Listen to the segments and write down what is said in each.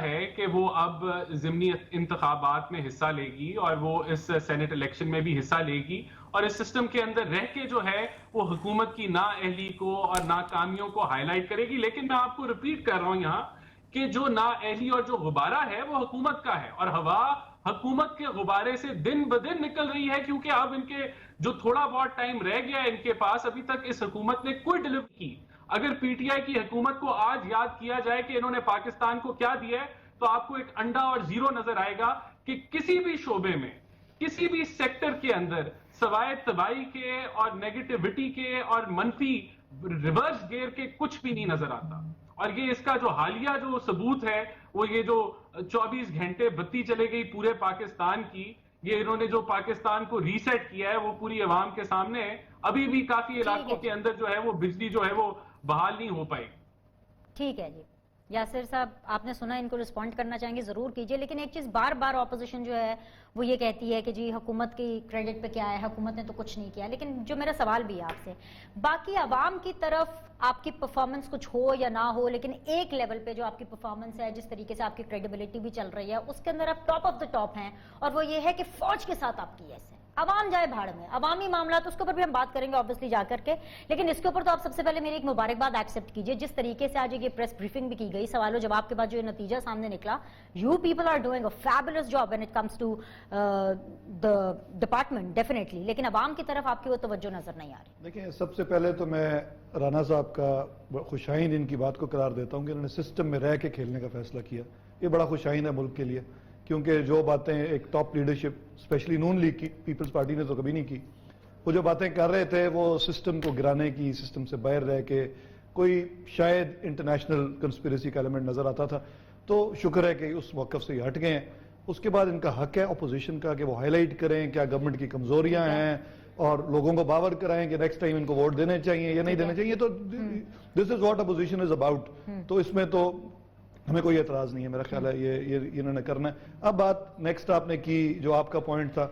ہے کہ وہ اب ضمنی انتخابات میں حصہ لے گی اور وہ اس سینٹ الیکشن میں بھی حصہ لے گی اور اس سسٹم کے اندر رہ کے جو ہے وہ حکومت کی نااہلی کو اور ناکامیوں کو ہائی لائٹ کرے گی. لیکن میں آپ کو ریپیٹ کر رہا ہوں یہاں کہ جو نااہلی اور جو غبارہ ہے وہ حکومت کا ہے اور ہوا حکومت کے غبارے سے دن بدن نکل رہی ہے کیونکہ اب ان کے جو تھوڑا بہت ٹائم رہ گیا ہے ان کے پاس ابھی تک اس حکومت نے کوئی ڈیلیور کی. اگر پی ٹی آئی کی حکومت کو آج یاد کیا جائے کہ انہوں نے پاکستان کو کیا دیا ہے تو آپ کو ایک انڈا اور زیرو نظر آئے گا کہ کسی بھی شعبے میں کسی بھی سیکٹر کے اندر سوائے تباہی کے اور نیگیٹیوٹی کے اور منفی ریورس گیئر کے کچھ بھی نہیں نظر آتا. اور یہ اس کا جو حالیہ جو ثبوت ہے وہ یہ جو 24 گھنٹے بتی چلے گئی پورے پاکستان کی, یہ انہوں نے جو پاکستان کو ریسیٹ کیا ہے وہ پوری عوام کے سامنے ہے. ابھی بھی کافی علاقوں کے اندر جو ہے وہ بجلی جو ہے وہ بحال نہیں ہو پائی. ٹھیک ہے جی, یاسر صاحب آپ نے سنا, ان کو رسپونڈ کرنا چاہیں گے ضرور کیجئے. لیکن ایک چیز بار بار اپوزیشن جو ہے وہ یہ کہتی ہے کہ جی حکومت کی کریڈٹ پہ کیا ہے, حکومت نے تو کچھ نہیں کیا. لیکن جو میرا سوال بھی ہے آپ سے, باقی عوام کی طرف آپ کی پرفارمنس کچھ ہو یا نہ ہو, لیکن ایک لیول پہ جو آپ کی پرفارمنس ہے, جس طریقے سے آپ کی کریڈیبلٹی بھی چل رہی ہے, اس کے اندر آپ ٹاپ آف دا ٹاپ ہیں. اور وہ یہ ہے کہ فوج کے ساتھ آپ کی ایسے عوام جائے بھاڑ میں, عوامی معاملات اس کے اوپر بھی ہم بات کریں گے آبویسلی جا کر کے. لیکن اس کے اوپر تو آپ سب سے پہلے میری ایک مبارکباد ایکسیپٹ کیجئے جس طریقے سے آج یہ پریس بریفنگ بھی کی گئی, سوال و جواب کے بعد جو یہ نتیجہ سامنے نکلا. You people are doing a fabulous job when it comes to the department definitely, لیکن عوام کی طرف آپ کی وہ توجہ نظر نہیں آ رہی. دیکھیں, سب سے پہلے تو میں رانا صاحب کا خوشائن ان کی بات کو قرار دیتا ہوں کہ انہوں نے سسٹم میں رہ کے کھیلنے کا فیصلہ کیا. یہ بڑا خوشائن ہے ملک کے لیے, کیونکہ جو باتیں ایک ٹاپ لیڈرشپ اسپیشلی نون لیگ کی, پیپلز پارٹی نے تو کبھی نہیں کی, وہ جو باتیں کر رہے تھے وہ سسٹم کو گرانے کی, سسٹم سے باہر رہ کے کوئی شاید انٹرنیشنل کنسپیریسی کا ایلیمنٹ نظر آتا تھا. تو شکر ہے کہ اس موقف سے یہ ہٹ گئے ہیں. اس کے بعد ان کا حق ہے اپوزیشن کا کہ وہ ہائی لائٹ کریں کیا گورنمنٹ کی کمزوریاں ہیں اور لوگوں کو باور کرائیں کہ نیکسٹ ٹائم ان کو ووٹ دینے چاہیے یا نہیں دینے چاہیے. تو this is what opposition is about. تو اس میں تو ہمیں کوئی اعتراض نہیں ہے, میرا خیال ہے یہ انہوں نے کرنا ہے. اب بات نیکسٹ آپ نے کی, جو آپ کا پوائنٹ تھا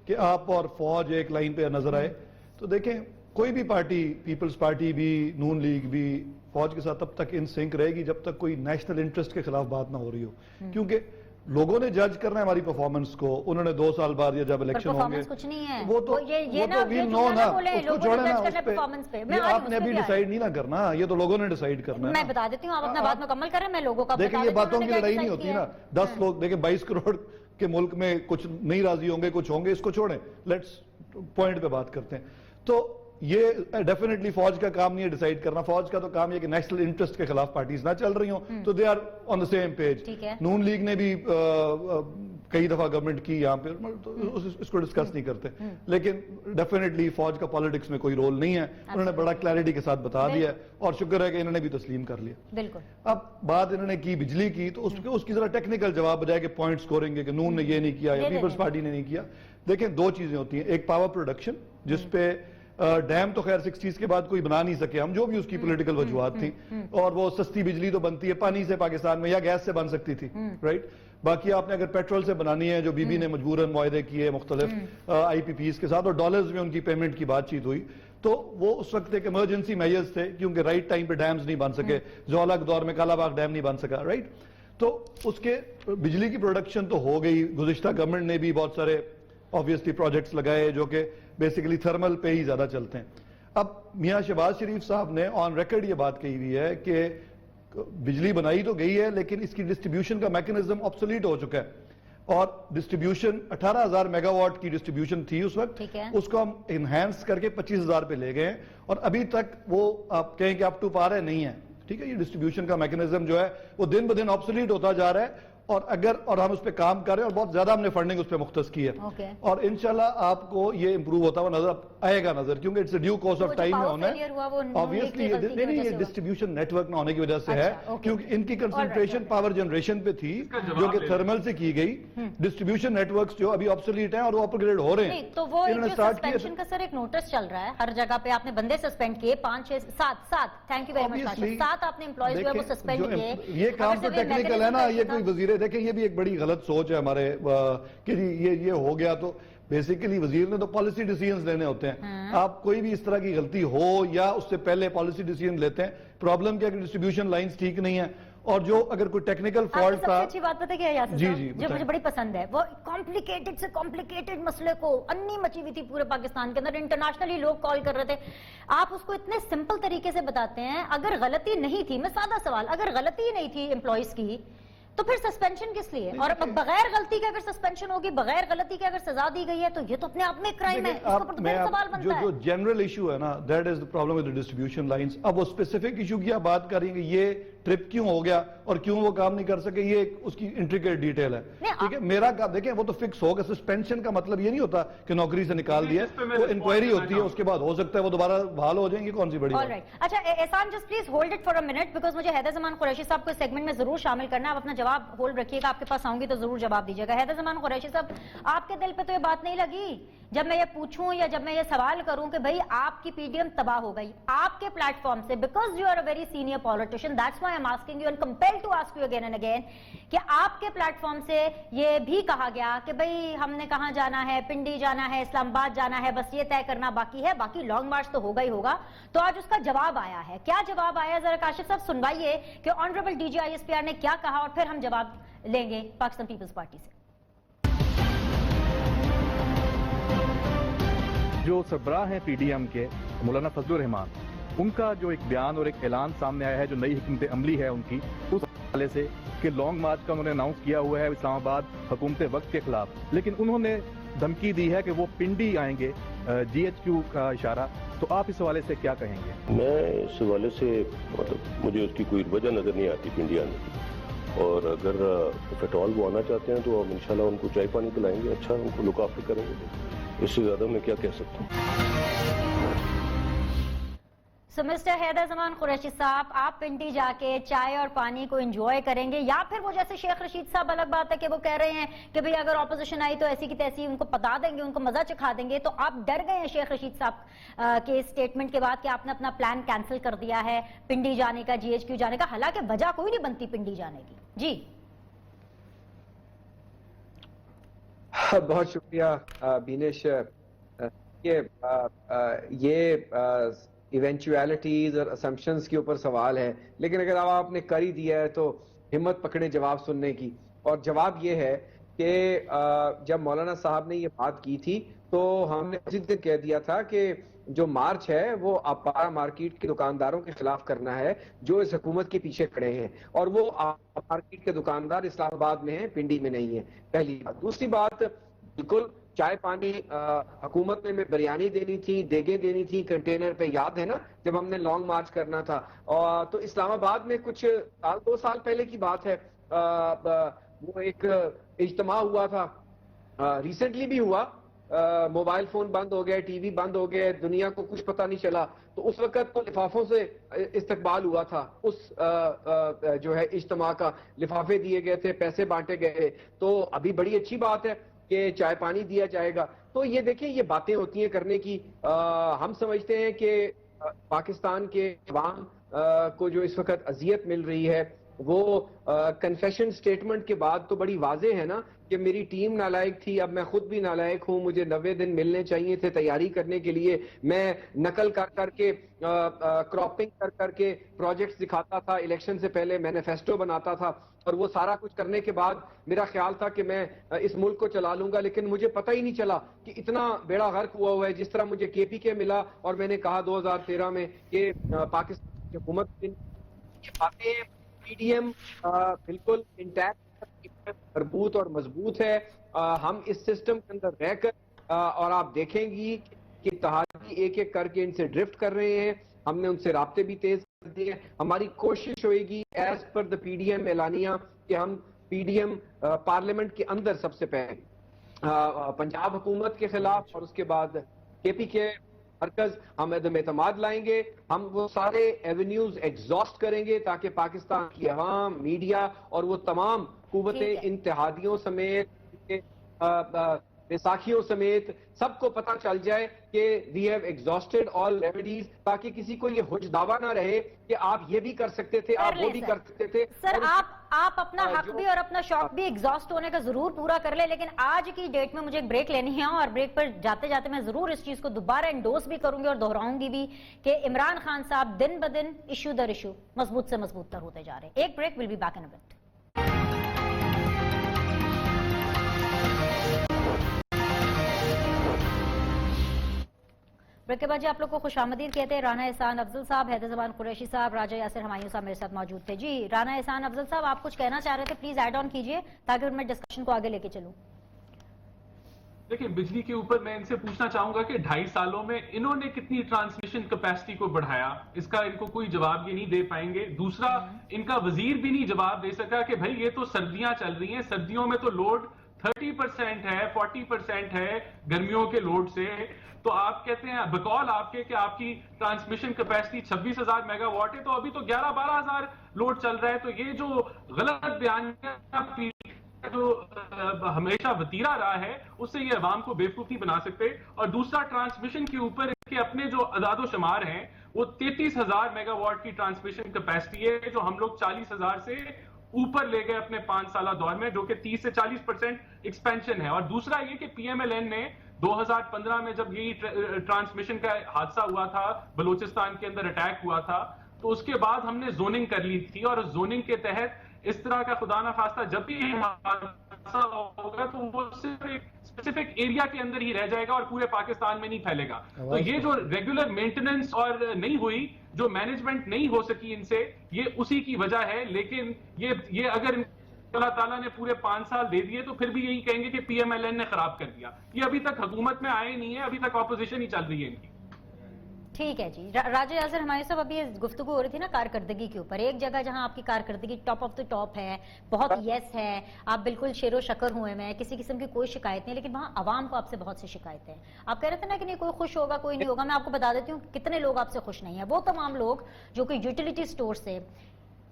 کہ آپ اور فوج ایک لائن پہ نظر آئے, تو دیکھیں کوئی بھی پارٹی, پیپلز پارٹی بھی, نون لیگ بھی, فوج کے ساتھ تب تک ان سنک رہے گی جب تک کوئی نیشنل انٹرسٹ کے خلاف بات نہ ہو رہی ہو. کیونکہ لوگوں نے جج کرنا ہے ہماری پرفارمنس کو, انہوں نے 2 سال بعد یا جب الیکشن ہوں گے کچھ نہیں ہے, وہ تو وی نو نا, اس کو چھوڑے نا, یہ آپ نے ابھی ڈیسائیڈ نہیں نہ کرنا, یہ تو لوگوں نے ڈیسائیڈ کرنا ہے. میں بتا دیتی ہوں, آپ اپنا بات مکمل کریں, میں لوگوں کا دیکھیں یہ باتوں کی لڑائی نہیں ہوتی نا. 10 لوگ دیکھیں 22 کروڑ کے ملک میں کچھ نہیں راضی ہوں گے, کچھ ہوں گے, اس کو چھوڑیں, لیٹس پوائنٹ پہ بات کرتے ہیں. تو یہ ڈیفینیٹلی فوج کا کام نہیں ہے ڈیسائیڈ کرنا. فوج کا تو کام یہ کہ نیشنل انٹرسٹ کے خلاف پارٹیز نہ چل رہی ہوں, تو they are on the same page. Noon League نے بھی کئی دفعہ گورنمنٹ کی یہاں پہ, اس کو ڈسکس نہیں کرتے, لیکن ڈیفینیٹلی فوج کا پالیٹکس میں کوئی رول نہیں ہے. انہوں نے بڑا کلیئرٹی کے ساتھ بتا دیا اور شکر ہے کہ انہوں نے بھی تسلیم کر لیا. بالکل. اب بات انہوں نے کی بجلی کی, تو اس کی ذرا ٹیکنیکل جواب بجائے کہ پوائنٹ سکورنگ کے کہ نون نے یہ نہیں کیا یا پیپلز پارٹی نے نہیں کیا. دیکھیں 2 چیزیں ہوتی ہیں, ایک پاور پروڈکشن جس پہ ڈیم تو خیر 60s کے بعد کوئی بنا نہیں سکے ہم, جو بھی اس کی پولیٹیکل وجوہات تھیں, اور وہ سستی بجلی تو بنتی ہے پانی سے پاکستان میں یا گیس سے بن سکتی تھی, رائٹ. باقی آپ نے اگر پیٹرول سے بنانی ہے, جو بی بی نے مجبوراً معاہدے کیے مختلف آئی پی پیز کے ساتھ, اور ڈالرز میں ان کی پیمنٹ کی بات چیت ہوئی, تو وہ اس وقت ایک ایمرجنسی میجرز تھے کیونکہ رائٹ ٹائم پہ ڈیمز نہیں بن سکے. زوالہ کے دور میں کالا باغ ڈیم نہیں بن سکا, رائٹ. تو اس کے بجلی کی پروڈکشن تو ہو گئی. گزشتہ گورنمنٹ نے بھی بہت سارے obviously پروجیکٹس لگائے جو کہ بیسیکلی تھرمل پہ ہی زیادہ چلتے ہیں. اب میاں شہباز شریف صاحب نے آن ریکارڈ یہ بات کہی ہوئی ہے کہ بجلی بنائی تو گئی ہے لیکن اس کی ڈسٹریبیوشن کا میکنزم obsolete ہو چکا ہے, اور ڈسٹریبیوشن 18,000 میگا واٹ کی ڈسٹریبیوشن تھی اس وقت, اس کو ہم انہینس کر کے 25,000 پہ لے گئے ہیں, اور ابھی تک وہ آپ کہیں کہ اپ ٹو پار ہے نہیں ہے. ٹھیک ہے, یہ ڈسٹریبیوشن کا میکنزم جو ہے وہ دن بدن obsolete ہوتا جا رہا ہے, اور ہم اس پہ کام کر رہے ہیں اور بہت زیادہ ہم نے فنڈنگ اس پہ مختص کی ہے, اور انشاءاللہ آپ کو یہ امپروو ہوتا ہوا نظر آئے گا کیونکہ it's a due course of time میں ہونا ہے. obviously یہ ڈسٹریبیوشن نیٹ ورک نہ ہونے کی وجہ سے ہے, کیونکہ ان کی کنسنٹریشن پاور جنریشن پہ تھی جو کہ تھرمل سے کی گئی. ڈسٹریبیوشن نیٹ ورکس جو ابھی obsolete ہیں اور وہ اپ گریڈ ہو رہے ہیں. تو وہ سسپینشن کا سر ایک نوٹس چل رہا ہے ہر جگہ پہ, آپ نے بندے سسپینڈ کیے 5 6 7 تھینک یو ویری مچ, 7 آپ نے امپلائیز جو وہ سسپینڈ کیے. یہ کام تو ٹیکنیکل ہے نا, یہ کوئی وزیر, دیکھیں یہ بھی ایک بڑی غلط سوچ ہے ہمارے کہ یہ ہو گیا. تو بیسیکلی وزیر نے تو پالیسی ڈیسیژنز لینے ہوتے ہیں. آپ کوئی بھی اس طرح کی غلطی ہو یا اس سے پہلے پالیسی ڈیسیژن لیتے ہیں, پرابلم کیا کہ ڈسٹریبیوشن لائنز ٹھیک نہیں ہیں, اور جو اگر کوئی ٹیکنیکل آپ کی فالٹ سب سے تھا. اچھی بات پتہ کیا ہے یاسر جی صاحب؟ جی جو مجھے بتائیں. بڑی پسند ہے وہ کمپلیکیٹڈ سے کمپلیکیٹڈ مسئلے کو انی مچی ہوئی تھی پورے پاکستان کے اندر, انٹرنیشنلی لوگ کال کر رہے تھے, آپ اس کو اتنے سمپل طریقے سے بتاتے ہیں. اگر غلطی نہیں تھی, میں سادہ سوال, اگر غلطی ہی نہیں تھی امپلائیز کی تو پھر سسپینشن کس لیے؟ اور بغیر غلطی کے اگر سسپینشن ہوگی, بغیر غلطی کے اگر سزا دی گئی ہے تو یہ تو اپنے آپ میں کرائم ہے, اس پر تو پھر سوال بنتا ہے. جو جنرل ایشو ہے نا, that is the problem with distribution lines. اب وہ اسپیسیفک ایشو کی آپ بات کریں گے, یہ ٹرپ کیوں ہو گیا اور کیوں وہ کام نہیں کر سکے, یہ اس کی انٹریکیٹ ڈیٹیل ہے. ٹھیک ہے, میرا کام دیکھیں وہ تو فکس ہوگا. سسپینشن کا مطلب یہ نہیں ہوتا کہ نوکری سے نکال دیا, وہ انکوائری ہوتی ہے, اس کے بعد ہو سکتا ہے وہ دوبارہ بحال ہو جائیں گے. کون سی بڑی بات. اچھا Ehsan, just please hold it for a minute, because مجھے حیدر زمان قریشی صاحب کو اس سیگمنٹ میں ضرور شامل کرنا ہے. آپ اپنا جواب ہولڈ رکھیے گا, آپ کے پاس آؤں گی تو ضرور جواب دیجیے گا. حیدر زمان قریشی صاحب, آپ کے دل پہ تو یہ بات نہیں لگی جب میں یہ پوچھوں یا جب میں یہ سوال کروں کہ بھئی آپ کی پی ڈی ایم تباہ ہو گئی آپ کے پلیٹ فارم سے, because you are a very senior politician, that's why I am asking you and compelled to ask you again and again, کہ آپ کے پلیٹ فارم سے یہ بھی کہا گیا کہ بھئی ہم نے کہاں جانا ہے, پنڈی جانا ہے, اسلام آباد جانا ہے, بس یہ طے کرنا باقی ہے, باقی لانگ مارچ تو ہوگا ہی ہوگا. تو آج اس کا جواب آیا ہے. کیا جواب آیا, ذرا کاشف صاحب سنوائیے کہ honourable D G I S P R نے کیا کہا, اور پھر ہم جواب لیں گے پاکستان پیپلز پارٹی سے. جو سربراہ ہیں پی ڈی ایم کے مولانا فضل الرحمان, ان کا جو ایک بیان اور ایک اعلان سامنے آیا ہے, جو نئی حکمت عملی ہے ان کی, اس حوالے سے کہ لانگ مارچ کا انہوں نے اناؤنس کیا ہوا ہے اسلام آباد حکومت وقت کے خلاف, لیکن انہوں نے دھمکی دی ہے کہ وہ پنڈی آئیں گے, جی ایچ کیو کا اشارہ. تو آپ اس حوالے سے کیا کہیں گے؟ میں اس حوالے سے مجھے اس کی کوئی وجہ نظر نہیں آتی پنڈی آنے کی, اور اگر پیٹرول وہ آنا چاہتے ہیں تو ہم انشاءاللہ ان کو چائے پانی پلائیں گے, اچھا ان کو لک آفٹر کریں گے. اس سے زیادہ میں کیا کہہ سکتا ہوں. سو مسٹر حیدر زمان قریشی صاحب, آپ پنڈی جا کے چائے اور پانی کو انجوائے کریں گے, یا پھر وہ جیسے شیخ رشید صاحب, الگ بات ہے کہ وہ کہہ رہے ہیں کہ بھئی اگر اپوزیشن آئی تو ایسی کی تیسی ان کو پتا دیں گے, ان کو مزہ چکھا دیں گے. تو آپ ڈر گئے ہیں شیخ رشید صاحب کے اسٹیٹمنٹ کے بعد کہ آپ نے اپنا پلان کینسل کر دیا ہے پنڈی جانے کا, جی ایچ کیو جانے کا, حالانکہ وجہ کوئی نہیں بنتی پنڈی جانے کی. جی بہت شکریہ بینش. یہ ایونچویلٹیز اور اسمپشنز کے اوپر سوال ہے, لیکن اگر آپ نے کر ہی دیا ہے تو ہمت پکڑے جواب سننے کی. اور جواب یہ ہے کہ جب مولانا صاحب نے یہ بات کی تھی تو ہم نے اسی دن کہہ دیا تھا کہ جو مارچ ہے وہ اپارا مارکیٹ کے دکانداروں کے خلاف کرنا ہے جو اس حکومت کے پیچھے کھڑے ہیں, اور وہ مارکیٹ کے دکاندار اسلام آباد میں ہیں, پنڈی میں نہیں ہیں. پہلی بات. دوسری بات, بالکل چائے پانی حکومت میں بریانی دینی تھی, دیگیں دینی تھی کنٹینر پہ, یاد ہے نا جب ہم نے لانگ مارچ کرنا تھا. تو اسلام آباد میں کچھ سال 2 سال پہلے کی بات ہے, وہ ایک اجتماع ہوا تھا, ریسنٹلی بھی ہوا, موبائل فون بند ہو گئے, ٹی وی بند ہو گئے, دنیا کو کچھ پتہ نہیں چلا. تو اس وقت تو لفافوں سے استقبال ہوا تھا, اس جو ہے اجتماع کا لفافے دیے گئے تھے, پیسے بانٹے گئے. تو ابھی بڑی اچھی بات ہے کہ چائے پانی دیا جائے گا. تو یہ دیکھیں, یہ باتیں ہوتی ہیں کرنے کی. ہم سمجھتے ہیں کہ پاکستان کے عوام کو جو اس وقت اذیت مل رہی ہے وہ کنفیشن سٹیٹمنٹ کے بعد تو بڑی واضح ہے نا کہ میری ٹیم نالائق تھی, اب میں خود بھی نالائق ہوں, مجھے 90 دن ملنے چاہیے تھے تیاری کرنے کے لیے. میں نقل کر کے کراپنگ کر کے پروجیکٹس دکھاتا تھا, الیکشن سے پہلے مینیفیسٹو بناتا تھا, اور وہ سارا کچھ کرنے کے بعد میرا خیال تھا کہ میں اس ملک کو چلا لوں گا. لیکن مجھے پتہ ہی نہیں چلا کہ اتنا بیڑا غرق ہوا ہے. جس طرح مجھے کے پی کے ملا اور میں نے کہا 2013 میں کہ پاکستان کی حکومت باتیں, پی ڈی ایم بالکل انٹیکٹ, مربوط اور مضبوط ہے. ہم اس سسٹم کے اندر رہ کر, اور آپ دیکھیں گی کہ اتحادی ایک ایک کر کے ان سے ڈرفٹ کر رہے ہیں. ہم نے ان سے رابطے بھی تیز کر دیے. ہماری کوشش ہوئے گی ایز پر دا پی ڈی ایم اعلانیہ کہ ہم پی ڈی ایم پارلیمنٹ کے اندر سب سے پہلے پنجاب حکومت کے خلاف, اور اس کے بعد کے پی کے مرکز, ہم عدم اعتماد لائیں گے. ہم وہ سارے ایونیوز ایگزاسٹ کریں گے تاکہ پاکستان کی عوام, میڈیا اور وہ تمام قوتیں اتحادیوں سمیت, بیساکھیوں سمیت سب کو پتہ چل جائے کہ we have exhausted all remedies, تاکہ کسی کو یہ حج دعویٰ نہ رہے کہ آپ یہ بھی کر سکتے تھے, آپ وہ بھی کر سکتے تھے. سر آپ آپ اپنا حق بھی اور اپنا شوق بھی ایگزاسٹ ہونے کا ضرور پورا کر لیں، لیکن آج کی ڈیٹ میں مجھے ایک بریک لینی ہے، اور بریک پر جاتے جاتے میں ضرور اس چیز کو دوبارہ انڈورس بھی کروں گی اور دہراؤں گی بھی کہ عمران خان صاحب دن بدن ایشو در ایشو مضبوط سے مضبوط تر ہوتے جا رہے ہیں۔ ایک break, will be back in a bit. Break کے بعد جی آپ لوگ کو خوش آمدید کہتے ہیں۔ رانا احسان افضل صاحب، حیدر زمان قریشی صاحب، راجہ یاسر ہمایوں صاحب میرے ساتھ موجود تھے۔ جی رانا احسان افضل صاحب، آپ کچھ کہنا چاہ رہے تھے، پلیز ایڈ آن کیجئے تاکہ میں ڈسکشن کو آگے لے کے چلوں۔ دیکھیں بجلی کے اوپر میں ان سے پوچھنا چاہوں گا کہ 2.5 سالوں میں انہوں نے کتنی ٹرانسمیشن کیپیسٹی کو بڑھایا، اس کا ان کو کوئی جواب یہ نہیں دے پائیں گے۔ دوسرا، ان کا وزیر بھی نہیں جواب دے سکا کہ بھائی یہ تو سردیاں چل رہی ہیں، سردیوں میں تو لوڈ 30% ہے، 40% ہے گرمیوں کے لوڈ سے، تو آپ کہتے ہیں بقول آپ کے کہ آپ کی ٹرانسمیشن کیپیسٹی 26,000 میگا واٹ ہے، تو ابھی تو 11-12,000 لوڈ چل رہا ہے۔ تو یہ جو غلط بیان جو ہمیشہ وتیرا رہا ہے، اس سے یہ عوام کو بیوقوف نہیں بنا سکتے۔ اور دوسرا، ٹرانسمیشن کے اوپر کے اپنے جو اعداد و شمار ہیں وہ 33,000 میگا واٹ کی ٹرانسمیشن کیپیسٹی ہے، جو ہم لوگ 40,000 سے اوپر لے گئے اپنے 5 سالہ دور میں، جو کہ 30 سے 40% ایکسپینشن ہے۔ اور دوسرا یہ کہ پی ایم ایل این نے 2015 میں جب یہی ٹرانسمیشن کا حادثہ ہوا تھا، بلوچستان کے اندر اٹیک ہوا تھا، تو اس کے بعد ہم نے زوننگ کر لی تھی، اور زوننگ کے تحت اس طرح کا خدا نخواستہ جب بھی حادثہ ہوگا تو وہ صرف ایک اسپیسیفک ایریا کے اندر ہی رہ جائے گا اور پورے پاکستان میں نہیں پھیلے گا۔ تو یہ جو ریگولر مینٹیننس اور نہیں ہوئی، جو مینجمنٹ نہیں ہو سکی ان سے، یہ اسی کی وجہ ہے۔ لیکن یہ اگر اللہ تعالیٰ نے پورے 5 سال دے دیے تو پھر بھی یہی کہیں گے کہ پی ایم ایل این نے خراب کر دیا۔ یہ ابھی تک حکومت میں آئے نہیں ہے، ابھی تک اپوزیشن ہی چل رہی ہے ان کی۔ ٹھیک ہے جی، راجہ یاسر ہمایوں صاحب، ابھی گفتگو ہو رہی تھی نا کارکردگی کے اوپر، ایک جگہ جہاں آپ کی کارکردگی ٹاپ آف دا ٹاپ ہے، بہت یس ہے، آپ بالکل شیر و شکر ہوئے میں، کسی قسم کی کوئی شکایت نہیں، لیکن وہاں عوام کو آپ سے بہت سی شکایتیں ہیں۔ آپ کہہ رہے تھے نا کہ نہیں کوئی خوش ہوگا کوئی نہیں ہوگا، میں آپ کو بتا دیتی ہوں کتنے لوگ آپ سے خوش نہیں ہیں۔ وہ تمام لوگ جو کہ یوٹیلیٹی سٹور سے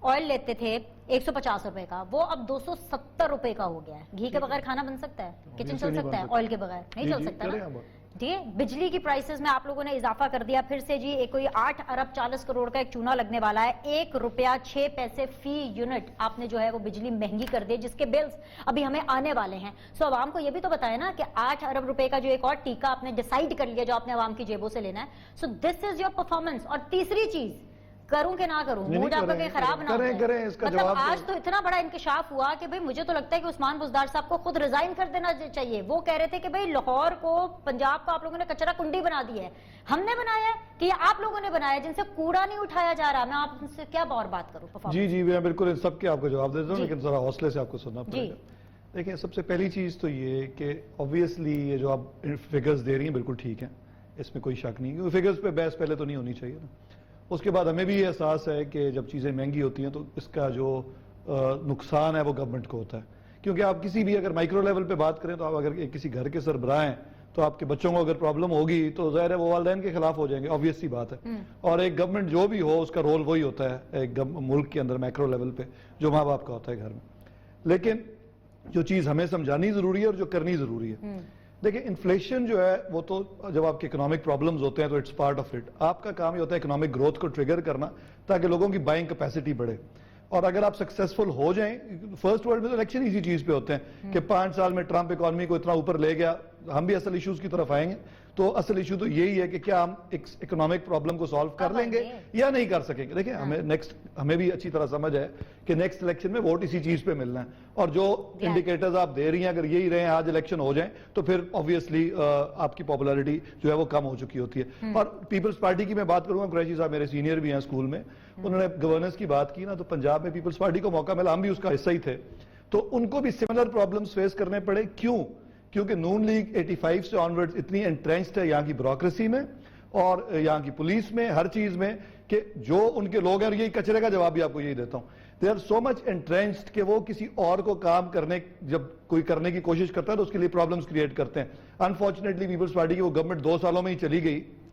آئل لیتے تھے 150 روپے کا، وہ اب 270 روپے کا ہو گیا ہے۔ گھی کے بغیر کھانا بن سکتا ہے؟ کچن چل سکتا ہے؟ آئل کے بغیر نہیں چل سکتا نا۔ ٹھیک ہے، بجلی کی پرائسز میں آپ لوگوں نے اضافہ کر دیا پھر سے جی، کوئی 8 ارب 40 کروڑ کا ایک چونا لگنے والا ہے، 1 روپیہ 6 پیسے فی یونٹ آپ نے جو ہے وہ بجلی مہنگی کر دی، جس کے بلز ابھی ہمیں آنے والے ہیں۔ سو عوام کو یہ بھی تو بتایا نا کہ 8 ارب روپے کا جو ایک اور ٹیکہ آپ نے ڈیسائیڈ کر لیا جو آپ نے عوام کی جیبوں سے لینا ہے۔ سو دس از یور پرفارمنس۔ اور تیسری چیز، کروں کہ نہ کروں، موڈ آپ کا کہیں خراب نہ ہو جائے۔ مطلب آج تو اتنا بڑا انکشاف ہوا کہ بھئی مجھے تو لگتا ہے کہ عثمان بزدار صاحب کو خود ریزائن کر دینا چاہیے۔ وہ کہہ رہے تھے کہ بھئی لاہور کو، پنجاب کو آپ لوگوں نے کچرا کنڈی بنا دی ہے، ہم نے بنایا ہے کہ یہ آپ لوگوں نے بنایا جن سے کوڑا نہیں اٹھایا جا رہا۔ میں آپ سے کیا اور بات کروں؟ جی میں بالکل ان سب کے آپ کو جواب دیتا ہوں، لیکن ذرا حوصلے سے آپ کو سننا پڑے گا۔ دیکھیں، سب سے پہلی چیز تو یہ کہ obviously یہ جو آپ فگرز دے رہی ہیں بالکل ٹھیک ہیں، اس میں کوئی شک نہیں، کیونکہ فگرز پہ بحث پہلے تو نہیں ہونی چاہیے نا۔ اس کے بعد ہمیں بھی یہ احساس ہے کہ جب چیزیں مہنگی ہوتی ہیں تو اس کا جو نقصان ہے وہ گورنمنٹ کو ہوتا ہے، کیونکہ آپ کسی بھی اگر مائکرو لیول پہ بات کریں تو آپ اگر کسی گھر کے سربراہ ہیں تو آپ کے بچوں کو اگر پرابلم ہوگی تو ظاہر ہے وہ والدین کے خلاف ہو جائیں گے، obvious سی بات ہے۔ اور ایک گورنمنٹ جو بھی ہو اس کا رول وہی ہوتا ہے ایک ملک کے اندر مائکرو لیول پہ، جو ماں باپ کا ہوتا ہے گھر میں۔ لیکن جو چیز ہمیں سمجھانی ضروری ہے اور جو کرنی ضروری ہے، دیکھیں انفلیشن جو ہے وہ تو جب آپ کے اکنامک پرابلمز ہوتے ہیں تو اٹس پارٹ آف اٹ۔ آپ کا کام یہ ہوتا ہے اکنامک گروتھ کو ٹریگر کرنا تاکہ لوگوں کی بائنگ کیپیسٹی بڑھے۔ اور اگر آپ سکسیسفل ہو جائیں، فرسٹ ورلڈ میں تو الیکشن اسی چیز پہ ہوتے ہیں کہ 5 سال میں ٹرمپ اکانومی کو اتنا اوپر لے گیا، ہم بھی اصل ایشوز کی طرف آئیں گے۔ تو اصل ایشو تو یہی ہے کہ کیا ہم اکنامک پرابلم کو سالو کر لیں گے یا نہیں کر سکیں گے۔ دیکھیں ہمیں بھی اچھی طرح سمجھ ہے کہ نیکسٹ الیکشن میں ووٹ اسی چیز پہ ملنا ہے، اور جو انڈیکیٹرز آپ دے رہی ہیں اگر یہی رہے آج الیکشن ہو جائیں تو پھر obviously آپ کی پاپولیرٹی جو ہے وہ کم ہو چکی ہوتی ہے۔ اور پیپلز پارٹی کی میں بات کروں گا، قریشی صاحب میرے سینئر بھی ہیں اسکول میں، انہوں نے گورننس کی بات کی نا، تو پنجاب میں پیپلز پارٹی کو موقع ملا، ہم بھی اس کا حصہ ہی تھے، تو ان کو بھی سملر پرابلمز فیس کرنے پڑے۔ کیونکہ نون لیگ 85 سے آنورڈز اتنی انٹرینچڈ ہے یہاں کی بیوروکریسی میں اور یہاں کی پولیس میں، ہر چیز میں، کہ جو ان کے لوگ ہیں، اور یہی کچرے کا جواب بھی آپ کو یہی دیتا ہوں، دے آر سو مچ انٹرینچڈ کہ وہ کسی اور کو کام کرنے، جب کوئی کرنے کی کوشش کرتا ہے تو اس کے لیے پرابلمز کریٹ کرتے ہیں۔ انفارچونیٹلی پیپلز پارٹی کی وہ گورنمنٹ 2 سالوں میں ہی چلی گئی،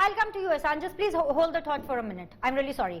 I'll come to you Ehsan, just please hold the thought for a minute, I'm really sorry।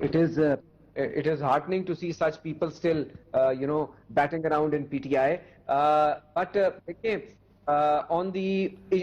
it is heartening to see such people still batting around in PTI, but on the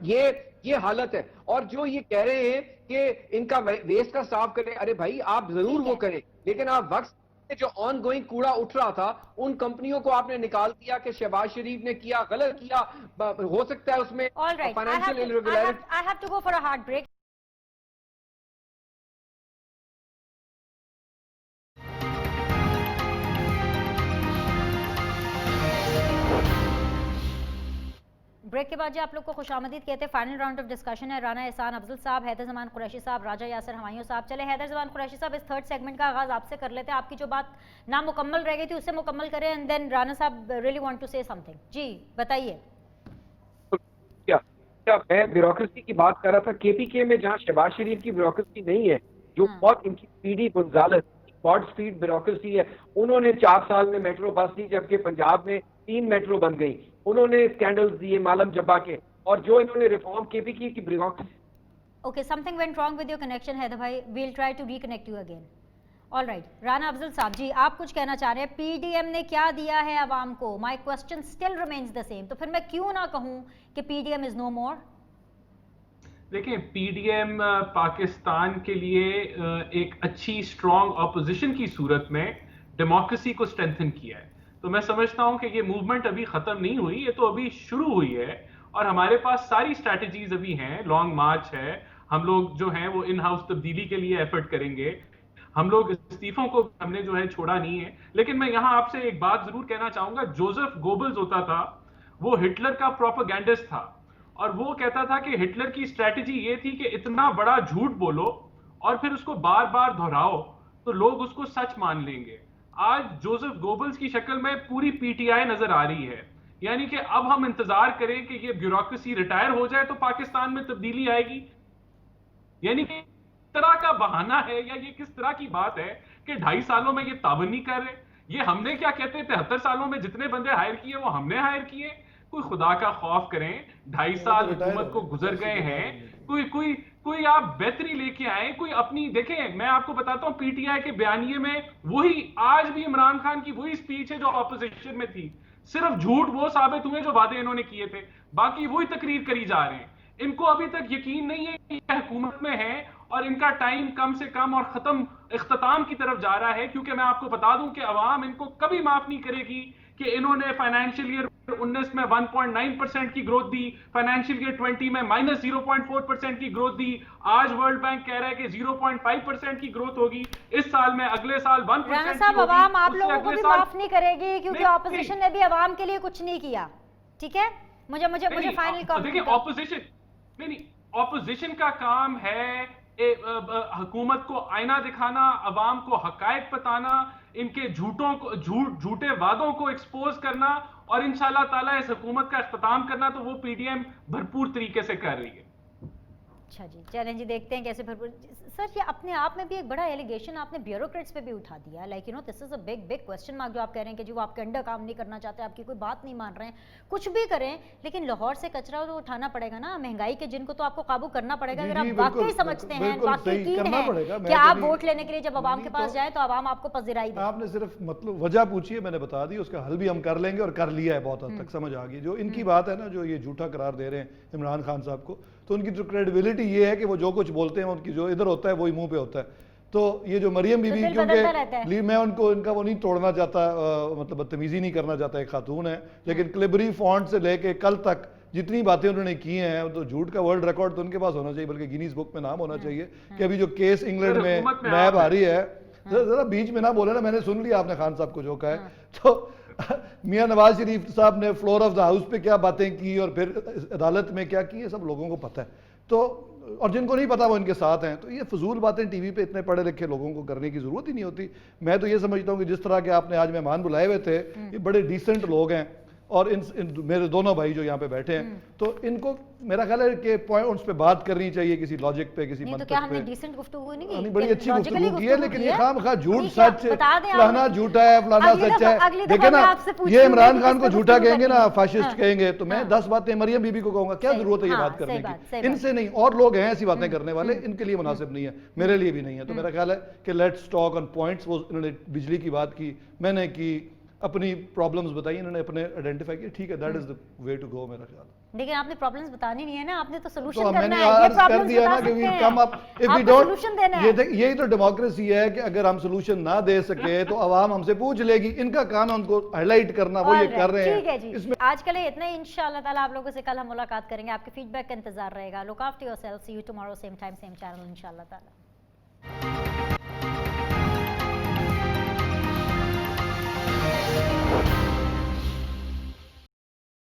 یہ حالت ہے. اور جو یہ کہہ رہے ہیں کہ ان کا ویسٹ کا صاف کریں, ارے بھائی آپ ضرور وہ کریں, لیکن آپ وقت جو آن گوئنگ کوڑا اٹھ رہا تھا ان کمپنیوں کو آپ نے نکال دیا کہ شہباز شریف نے کیا, غلط کیا, ہو سکتا ہے اس میں financial irregularity. I have to go for a hard break. Break کے بعد جو آپ لوگ کو خوش آمدید کہتے ہیں, فائنل راؤنڈ آف ڈسکشن ہے. رانا احسان افضل صاحب, حیدر زمان قریشی صاحب, راجہ یاسر ہمایوں صاحب. چلے حیدر زمان قریشی صاحب, اس تھرڈ سیگمنٹ کا آغاز آپ سے کر لیتے ہیں. آپ کی جو بات نامکمل رہ گئی تھی اسے مکمل کریں, اینڈ دین رانا صاحب ریئلی وانٹ ٹو سے سم تھنگ. جی بتائیے. میں بیوروکریسی کی بات کر رہا تھا. کے پی کے میں جہاں شہباز شریف کی بیوروکریسی نہیں ہے, جو بہت ان کی سپیڈی بنزالت بہت سپیڈ بیوروکریسی ہے, انہوں نے 4 سال میں میٹرو بس دی, جبکہ پنجاب میں 3 میٹرو بن گئی. انہوں نے اسکینڈلز دیے معلم جبا کے, اور جو انہوں نے ریفارم کے پی کی بیوروکریسی. Okay, something went wrong with your connection, Haider بھائی. We'll try to reconnect you again. All right, Rana افضل صاحب جی, آپ کچھ کہنا چاہ رہے ہیں. پی ڈی ایم نے کیا دیا ہے عوام کو؟ My question still remains the same. تو پھر میں کیوں نہ کہوں کہ P D M is no more؟ دیکھیں, پی ڈی ایم پاکستان کے لیے ایک اچھی اسٹرانگ اپوزیشن کی صورت میں ڈیموکریسی کو اسٹرینتھن کیا ہے. تو میں سمجھتا ہوں کہ یہ موومنٹ ابھی ختم نہیں ہوئی, یہ تو ابھی شروع ہوئی ہے, اور ہمارے پاس ساری اسٹریٹجیز ابھی ہیں. لانگ مارچ ہے, ہم لوگ جو ہیں وہ ان ہاؤس تبدیلی کے لیے ایفرٹ کریں گے. ہم لوگ استعفوں کو ہم نے جو ہے چھوڑا نہیں ہے. لیکن میں یہاں آپ سے ایک بات ضرور کہنا چاہوں گا. جوزف گوبلز ہوتا تھا, وہ ہٹلر کا پروپیگنڈسٹ تھا, اور وہ کہتا تھا کہ ہٹلر کی اسٹریٹجی یہ تھی کہ اتنا بڑا جھوٹ بولو اور پھر اس کو بار بار دہراؤ تو لوگ اس کو سچ مان لیں گے. آج جوزف گوبلز کی شکل میں پوری پی ٹی آئی نظر آ رہی ہے. یعنی کہ اب ہم انتظار کریں کہ یہ بیوروکریسی ریٹائر ہو جائے تو پاکستان میں تبدیلی آئے گی. یعنی کہ کس طرح کا بہانہ ہے, یا یہ کس طرح کی بات ہے کہ 2.5 سالوں میں یہ تعاون نہیں کر رہے. یہ ہم نے کیا کہتے ہیں, 73 سالوں میں جتنے بندے ہائر کیے وہ ہم نے ہائر کیے. کوئی خدا کا خوف کریں, 2.5 سال حکومت کو گزر گئے ہیں, کوئی آپ بہتری لے کے آئیں, کوئی اپنی. دیکھیں, میں آپ کو بتاتا ہوں, پی ٹی آئی کے بیانیے میں وہی آج بھی عمران خان کی وہی سپیچ ہے جو اپوزیشن میں تھی. صرف جھوٹ وہ ثابت ہوئے جو وعدے انہوں نے کیے تھے, باقی وہی تقریر کری جا رہے ہیں. ان کو ابھی تک یقین نہیں ہے کہ یہ حکومت میں ہے, اور ان کا ٹائم کم سے کم اور اختتام کی طرف جا رہا ہے. کیونکہ میں آپ کو بتا دوں کہ عوام ان کو کبھی معاف نہیں کرے گی کہ انہوں نے فائنینشیل ایئر 19 میں 1.9% کی گروتھ دی, فائنینشیل ایئر 20 میں -0.4% کی گروتھ دی. آج ورلڈ بینک کہہ رہا ہے کہ 0.5% کی گروتھ ہوگی اس سال میں, اگلے سال 1% کی ہوگی. رانا صاحب, عوام آپ لوگوں کو بھی معاف نہیں کرے گی کیونکہ اپوزیشن نے بھی عوام کے لیے کچھ نہیں کیا. ٹھیک ہے, مجھے فائنل کامنٹ. دیکھیں, اپوزیشن کا کام ہے حکومت کو آئینہ دکھانا, عوام کو حقائق بتانا, ان کے جھوٹے وعدوں کو ایکسپوز کرنا, اور انشاءاللہ تعالیٰ اس حکومت کا اختتام کرنا. تو وہ پی ڈی ایم بھرپور طریقے سے کر رہی ہے. اچھا جی, چلیں جی, دیکھتے ہیں کیسے بھرپور. سر, یہ اپنے آپ میں بھی ایک بڑا ایلیگیشن آپ نے بیوروکریٹس پہ بھی اٹھا دیا. Like this is a big question mark جو آپ کہہ رہے ہیں کہ جو آپ کے انڈر کام نہیں کرنا چاہتے, آپ کی کوئی بات نہیں مان رہے ہیں, کچھ بھی کریں, لیکن لاہور سے کچرا تو اٹھانا پڑے گا نا, مہنگائی کے جن کو تو آپ کو قابو کرنا پڑے گا. اگر آپ واقعی سمجھتے ہیں, واقعی یقین ہے کہ آپ ووٹ لینے کے لیے جب عوام کے پاس جائیں تو عوام آپ کو پذیرائی دے. آپ نے صرف مطلب وجہ پوچھی ہے, میں نے بتا دی, اس کا حل بھی ہم کر لیں گے, اور کر لیا ہے بہت حد تک, سمجھ آ گئی. جو ان کی بات ہے نا, جو یہ جھوٹا قرار دے رہے ہیں عمران خان صاحب کو, تو ان کی جو کریڈیبلٹی یہ ہے کہ وہ جو کچھ بولتے ہیں ان کی جو ادھر ہوتا ہے وہی منہ پہ ہوتا ہے. تو یہ جو مریم بی بی, کیونکہ میں ان کا وہ نہیں توڑنا چاہتا, مطلب بدتمیزی نہیں کرنا چاہتا, ایک خاتون ہے, لیکن کلیبری فونٹ سے لے کے کل تک جتنی باتیں انہوں نے کی ہیں, تو جھوٹ کا ورلڈ ریکارڈ تو ان کے پاس ہونا چاہیے, بلکہ گینیز بک میں نام ہونا چاہیے کہ ابھی جو کیس انگلینڈ میں نیب آ رہی ہے, ذرا بیچ میں نہ بولے نا, میں نے سن لیا آپ نے خان صاحب کو جو کہا ہے. تو میاں نواز شریف صاحب نے فلور آف دا ہاؤس پہ کیا باتیں کی اور پھر عدالت میں کیا کی, یہ سب لوگوں کو پتہ ہے. تو اور جن کو نہیں پتا وہ ان کے ساتھ ہیں. تو یہ فضول باتیں ٹی وی پہ اتنے پڑھے لکھے لوگوں کو کرنے کی ضرورت ہی نہیں ہوتی. میں تو یہ سمجھتا ہوں کہ جس طرح کے آپ نے آج مہمان بلائے ہوئے تھے, یہ بڑے ڈیسنٹ لوگ ہیں, اور میرے دونوں بھائی جو یہاں پہ بیٹھے ہیں, تو ان کو میرا خیال ہے کہ پوائنٹس پہ بات کرنی چاہیے, کسی لاجک پہ, کسی منطق پہ. بڑی اچھی گفتگو کی ہے, لیکن یہ خام خواہ جھوٹ سچ, فلانا جھوٹا ہے, فلانا سچ ہے. دیکھیں نا, یہ عمران خان کو جھوٹا کہیں گے نا, فاشسٹ کہیں گے, تو میں 10 باتیں مریم بی بی کو کہوں گا, کیا ضرورت ہے یہ بات کرنے کی, ان سے نہیں. اور لوگ ہیں ایسی باتیں کرنے والے, ان کے لیے مناسب نہیں ہے, میرے لیے بھی نہیں ہے. تو میرا خیال ہے کہ لیٹس ٹاک آن پوائنٹس. وہ انہوں نے بجلی کی بات کی, میں نے کی, اپنی پرابلمز بتائی, انہوں نے اپنے آئیڈینٹیفائی کیا, ٹھیک ہے, that is the way to go میرا خیال. لیکن آپ نے پرابلمز بتانی نہیں ہے نا, آپ نے تو تو سولوشن میں کرنا نے ہے. یہ عرض کر پرابلمز دیا نا بتا کہ سکتے ہیں, کم اپ اف وی آپ کو ڈونٹ, سولوشن دینا ہے. یہی تو ڈیموکریسی ہے کہ اگر ہم سولوشن نہ دے سکے تو عوام ہم سے پوچھ لے گی, ان کا کام ہے ان کو ہائی لائٹ کرنا, وہ یہ کر رہے ہیں. ٹھیک ہے جی, آج کے لیے اتنا ہی. انشاءاللہ تعالیٰ آپ لوگوں سے کل ہم ملاقات کریں گے, آپ کے فیڈ بیک کا انتظار رہے گا. Look after yourself, see you tomorrow same time same channel انشاءاللہ تعالیٰ.